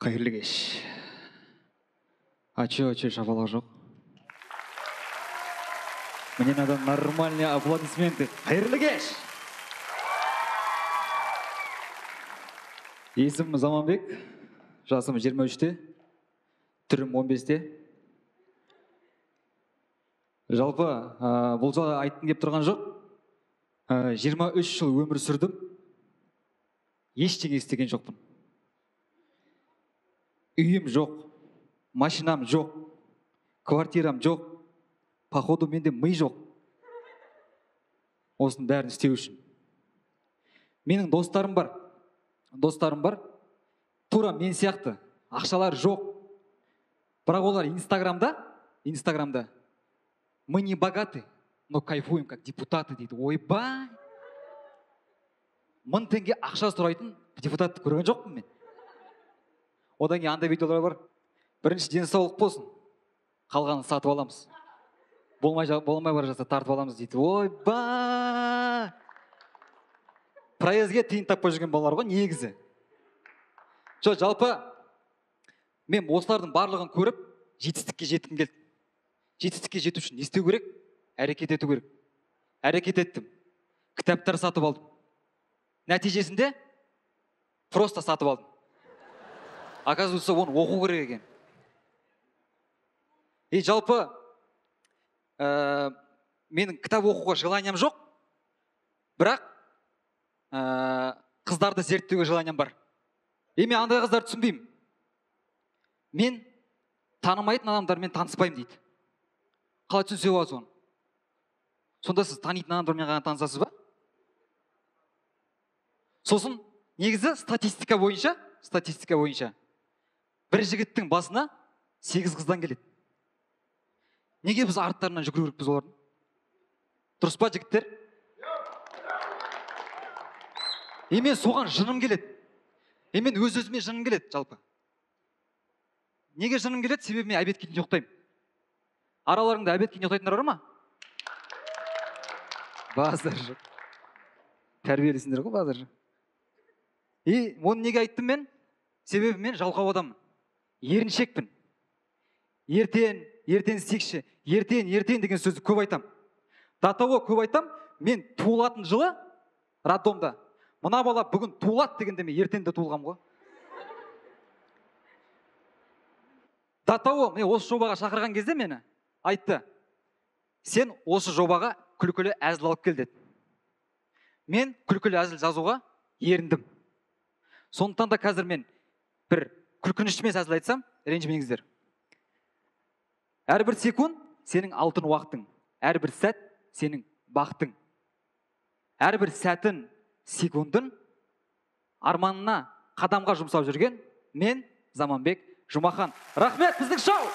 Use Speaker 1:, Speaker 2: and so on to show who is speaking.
Speaker 1: Қайырлы кеш. Оче шапалақ жоқ. Мне надо нормальные аплодисменты. Қайырлы кеш. Есімім Заманбек. Жасым 23-те. Түрім 15-те. Жалпы, бұл жолы айттым деп тұрған жоқ. 23 жыл өмір сүрдім. Ештеңе істеген жоқпын. Үйім жоқ, машинам жоқ, квартирам жоқ, походу менде ми жоқ. Осының бәрін істеу үшін. Менің достарым бар, тура мен сияқты, ақшалар жоқ. Бірақ олар Инстаграмда, мы не богаты, но кайфуем как депутаты дейді. Ойбай! 1000 теңге ақша сұрайтын депутатты көрген жоқпын мен. Одан кейін андай видеолар бар. Бірінші денсаулық болсын, қалғанын сатып аламыз. Болмай бара жатса тартып аламыз дейді. Ойбай! Проездге тиын таппай жүрген балалар ғой негізі. Жалпы мен осылардың барлығын көріп, жетістікке жеткім келді. Жетістікке жету үшін не істеу керек? Әрекет ету керек. Әрекет еттім. Кітаптар сатып алдым. Нәтижесінде просто сатып алдым. Оказывается, оны оқу керек екен. Жалпы менің кітап оқуға желаниям жоқ, бірақ қыздарды зерттеуге желаниям бар. Мен андай қыздарды түсінбеймін. Мен танымайтын адамдармен таныспаймын дейді. Қалай түсінсе болады соны? Сонда сіз танитын адамдармен ғана танысасыз ба? Сосын негізі статистика бойынша бір жігіттің басына 8 қыздан келеді. Неге біз арттарынан жүгіру керекпіз олардың? Дұрыс па жігіттер? Мен соған жыным келеді. Мен өз-өзіме жыным келеді жалпы. Неге жыным келеді? Себебі мен обед кеткенде ұйықтаймын. Араларыңда обед кеткенде ұйықтайтындар бар ма? Базар жоқ. Тәрбиелісіңдер ғой, базар жоқ. Оны неге айттым мен? Себебі мен жалқау адаммын. Еріншекпін. Ертең істейікші. Ертең деген сөзді көп айтам. До того көп айтам, мен туылатын жылы роддомда. Мына бала бүгін туылады дегенде мен ертеңде туылғам ғой. До того, мен осы жобаға шақырған кезде мені айтты. Сен осы жобаға күлкілі әзіл алып кел деді. Мен күлкілі әзіл жазуға еріндім. Сондықтан да қазір мен бір күлкінішті емес әзіл айтсам, ренжімеңіздер. Әрбір секунд сенің алтын уақытың, әрбір сәт сенің бақытың. Әрбір сәтін, секундын арманына, қадамға жұмсап жүрген мен Заманбек Жұмахан. Рахмет, біздің шоу!